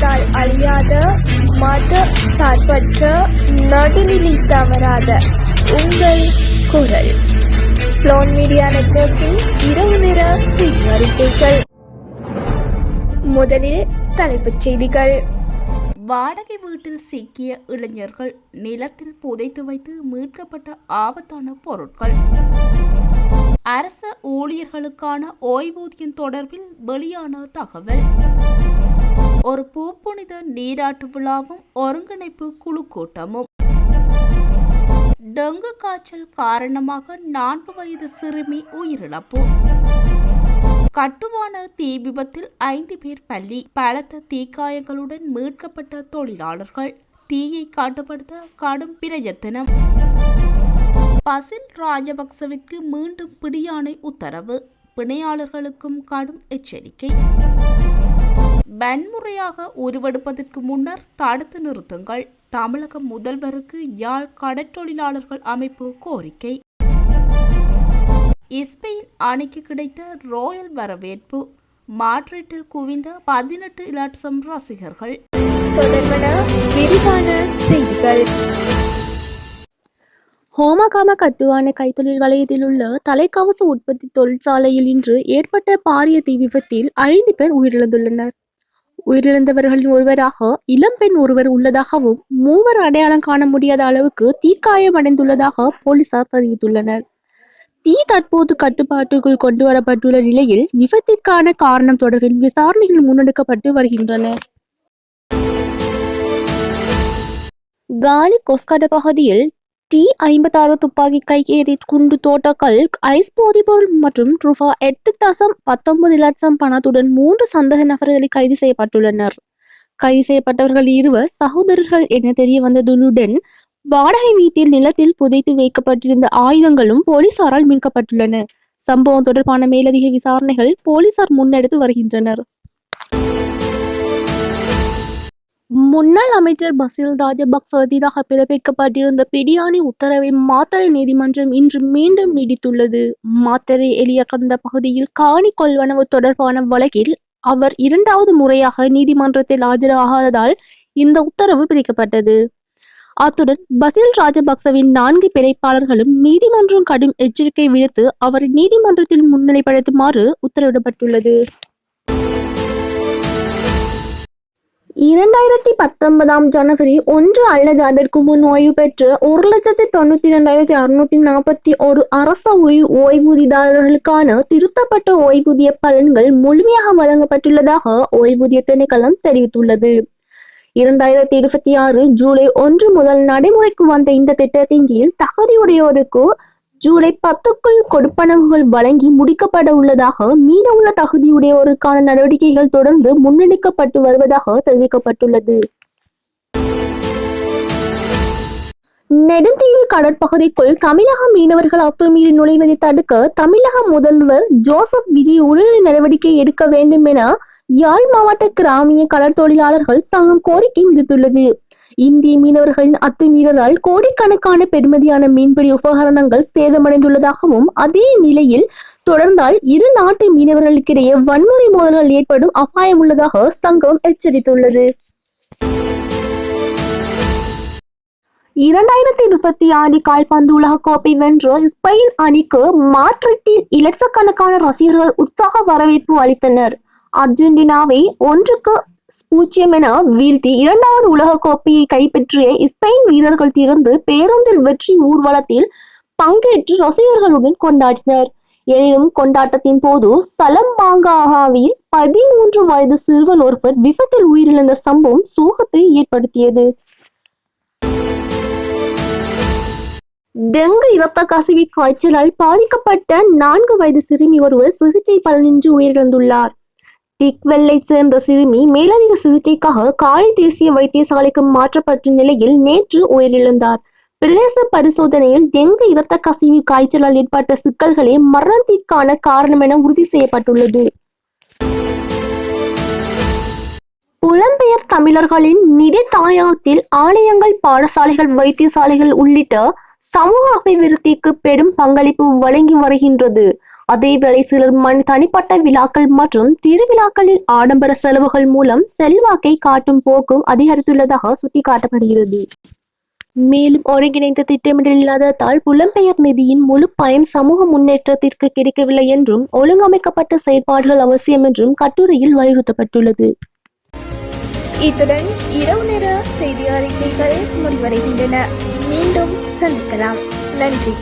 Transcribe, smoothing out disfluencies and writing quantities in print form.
காலத்தால் அழியாத மத சார்பற்ற நடுநிலை தவறாத உங்கள் குரல் ஸ்லோன் மீடியா நெட்வொர்க்கின் இரவு நேர செய்தி அறிக்கைகள். முதலில் தலைப்புச் செய்திகள். வாடகை வீட்டில் சிக்கிய இளைஞர்கள் நிலத்தில் புதைத்து வைத்து மீட்கப்பட்ட ஆபத்தான பொருட்கள். அரசு ஊழியர்களுக்கான ஓய்வூதியம் தொடர்பில் வெளியான தகவல். ஒரு பூப்புனித நீராட்டு விழாவும் ஒருங்கிணைப்பு குழு கூட்டமும். டெங்கு காய்ச்சல் காரணமாக 4 வயது சிறுமி உயிரிழப்பு. கட்டுமான தீ விபத்தில் 5 பேர் பலி. பலத்த தீக்காயங்களுடன் மீட்கப்பட்ட தொழிலாளர்கள். தீயை கட்டுப்படுத்த கடும் பிரயத்தனம். பசில் ராஜபக்சவிற்கு மீண்டும் பிடியாணை உத்தரவு. பிணையாளர்களுக்கும் கடும் எச்சரிக்கை. வன்முறையாக உருவெடுப்பதற்கு முன்னர் தடுத்து நிறுத்துங்கள். தமிழக முதல்வருக்கு யாழ் கடற்றொழிலாளர்கள் அமைப்பு கோரிக்கை. ஸ்பெயின் அணிக்கு கிடைத்த ரோயல் வரவேற்பு. மாட்ரிட்டில் குவிந்த 18 லட்சம் ரசிகர்கள். விரிவான செய்திகள். ஹோமகாம கட்டுவான கைத்தொழில் வலயத்தில் உள்ள தலைக்கவச உற்பத்தி தொழிற்சாலையில் இன்று ஏற்பட்ட பாரிய தீ விபத்தில் 5 பேர் உயிரிழந்துள்ளனர். உயிரிழந்தவர்களின் ஒருவராக இளம்பெண் ஒருவர் உள்ளதாகவும் 3 அடையாளம் காண முடியாத அளவுக்கு தீக்காயமடைந்துள்ளதாக போலீசார் தெரிவித்துள்ளனர். தீ தற்போது கட்டுப்பாட்டுக்குள் கொண்டு வரப்பட்டுள்ள நிலையில் விபத்திற்கான காரணம் தொடர்பில் விசாரணைகள் முன்னெடுக்கப்பட்டு வருகின்றன. காலி கொஸ்கட பகுதியில் T-56 துப்பாக்கி கையெறி குண்டு தோட்டங்கள், ஐஸ் போதைப்பொருள் மற்றும் ரூபாய் 8.19 லட்சம் பணத்துடன் 3 சந்தேக நபர்களை கைது செய்யப்பட்டுள்ளனர். கைது செய்யப்பட்டவர்கள் 2 சகோதரர்கள் என தெரிய வந்ததுடன் வாடகை வீட்டில் நிலத்தில் புதைத்து வைக்கப்பட்டிருந்த ஆயுதங்களும் போலீசாரால் மீட்கப்பட்டுள்ளன. சம்பவம் தொடர்பான மேலதிக விசாரணைகள் போலீசார் முன்னெடுத்து வருகின்றனர். முன்னாள் அமைச்சர் பசில் ராஜபக்ச எதிராக பிறப்பிக்கப்பட்டிருந்த பிடியாணை உத்தரவை மாத்தறை நீதிமன்றம் இன்று மீண்டும் நீடித்துள்ளது. மாத்தறை எலியகந்த பகுதியில் காணி கொள்வனவு தொடர்பான வழக்கில் அவர் 2வது முறையாக நீதிமன்றத்தில் ஆஜராகாததால் இந்த உத்தரவு பிறப்பிக்கப்பட்டது. அத்துடன் பசில் ராஜபக்சவின் 4 பிணைப்பாளர்களும் நீதிமன்றம் கடும் எச்சரிக்கை விடுத்து அவரை நீதிமன்றத்தில் முன்னிலைப்படுத்துமாறு உத்தரவிடப்பட்டுள்ளது. 2019 ஜனவரி 1 அல்லது அதற்கு முன் ஓய்வு பெற்ற 1,92,641 அரச ஓய்வூதியதாரர்களுக்கான திருத்தப்பட்ட ஓய்வூதிய பலன்கள் முழுமையாக வழங்கப்பட்டுள்ளதாக ஓய்வூதிய திணைக்களம் தெரிவித்துள்ளது. 2026 ஜூலை 1 முதல் நடைமுறைக்கு வந்த இந்த திட்டத்தின் கீழ் தகுதியுடையோருக்கு ஜூலை 10க்குள் கொடுப்பனவுகள் வழங்கி முடிக்கப்பட உள்ளதாக, மீதமுள்ள தகுதியுடையோருக்கான நடவடிக்கைகள் தொடர்ந்து முன்னெடுக்கப்பட்டு வருவதாக தெரிவிக்கப்பட்டுள்ளது. நெடுந்தீவு கடற்பகுதிக்குள் தமிழக மீனவர்கள் அத்துமீறி நுழைவதை தடுக்க தமிழக முதல்வர் ஜோசப் விஜய் உடனடி நடவடிக்கை எடுக்க வேண்டும் என யாழ் மாவட்ட கிராமிய கடற்தொழிலாளர்கள் சங்கம் கோரிக்கை விடுத்துள்ளது. இந்திய மீனவர்களின் அத்துமீறலால் கோடிக்கணக்கான பெறுமதியான மீன்பிடி உபகரணங்கள் சேதமடைந்துள்ளதாகவும், அதே நிலையில் தொடர்ந்தால் இரு நாட்டு மீனவர்களுக்கிடையே வன்முறை மோதல்கள் ஏற்படும் அபாயம் உள்ளதாக சங்கம் எச்சரித்துள்ளது. 2026 கால்பந்து உலக கோப்பை வென்ற ஸ்பெயின் அணிக்கு மாட்ரிட்டில் இலட்சக்கணக்கான ரசிகர்கள் உற்சாக வரவேற்பு அளித்தனர். அர்ஜென்டினாவை 1-0 என வீழ்த்தி 2வது உலக கோப்பையை கைப்பற்றிய ஸ்பெயின் வீரர்கள் திறந்து பேருந்தில் வெற்றி ஊர்வலத்தில் பங்கேற்று ரசிகர்களுடன் கொண்டாடினர். எனினும் கொண்டாட்டத்தின் போது சலமாங்காவில் 13 வயது சிறுவன் ஒருவர் விபத்தில் உயிரிழந்த சம்பவம் சோகத்தை ஏற்படுத்தியது. டெங்கு இரத்த கசிவு காய்ச்சலால் பாதிக்கப்பட்ட 4 வயது சிறுமி ஒருவர் சிகிச்சை பலனின்றி உயிரிழந்துள்ளார். திக்வெல்லை சேர்ந்த சிறுமி மேலதிக சிகிச்சைக்காக காலி தேசிய வைத்தியசாலைக்கு மாற்றப்பட்ட நிலையில் நேற்று உயிரிழந்தார். பிரேச பரிசோதனையில் டெங்கு இரத்த கசிவு காய்ச்சலால் ஏற்பட்ட சிக்கல்களே மரணத்திற்கான காரணம் என உறுதி செய்யப்பட்டுள்ளது. புலம்பெயர் தமிழர்களின் நிதி தாயகத்தில் ஆலயங்கள், பாடசாலைகள், வைத்தியசாலைகள் உள்ளிட்ட சமூக அபிவிருத்திக்கு பெரும் பங்களிப்பு வழங்கி வருகின்றது. அதேவேளை சிலர் தனிப்பட்ட விழாக்கள் மற்றும் திருவிழாக்களில் ஆடம்பர செலவுகள் மூலம் செல்வாக்கை காட்டும் போக்கும் அதிகரித்துள்ளதாக சுட்டிக்காட்டப்படுகிறது. மேலும் ஒருங்கிணைந்த திட்டமிடல் இல்லாததால் புலம்பெயர் நிதியின் முழு பயன் சமூக முன்னேற்றத்திற்கு கிடைக்கவில்லை என்றும் ஒழுங்கமைக்கப்பட்ட செயற்பாடுகள் அவசியம் என்றும் கட்டுரையில் வலியுறுத்தப்பட்டுள்ளது. இத்துடன் இரவு நேர செய்தி அறிக்கைகள் முடிவடைகின்றன. மீண்டும் சந்திக்கலாம். நன்றி.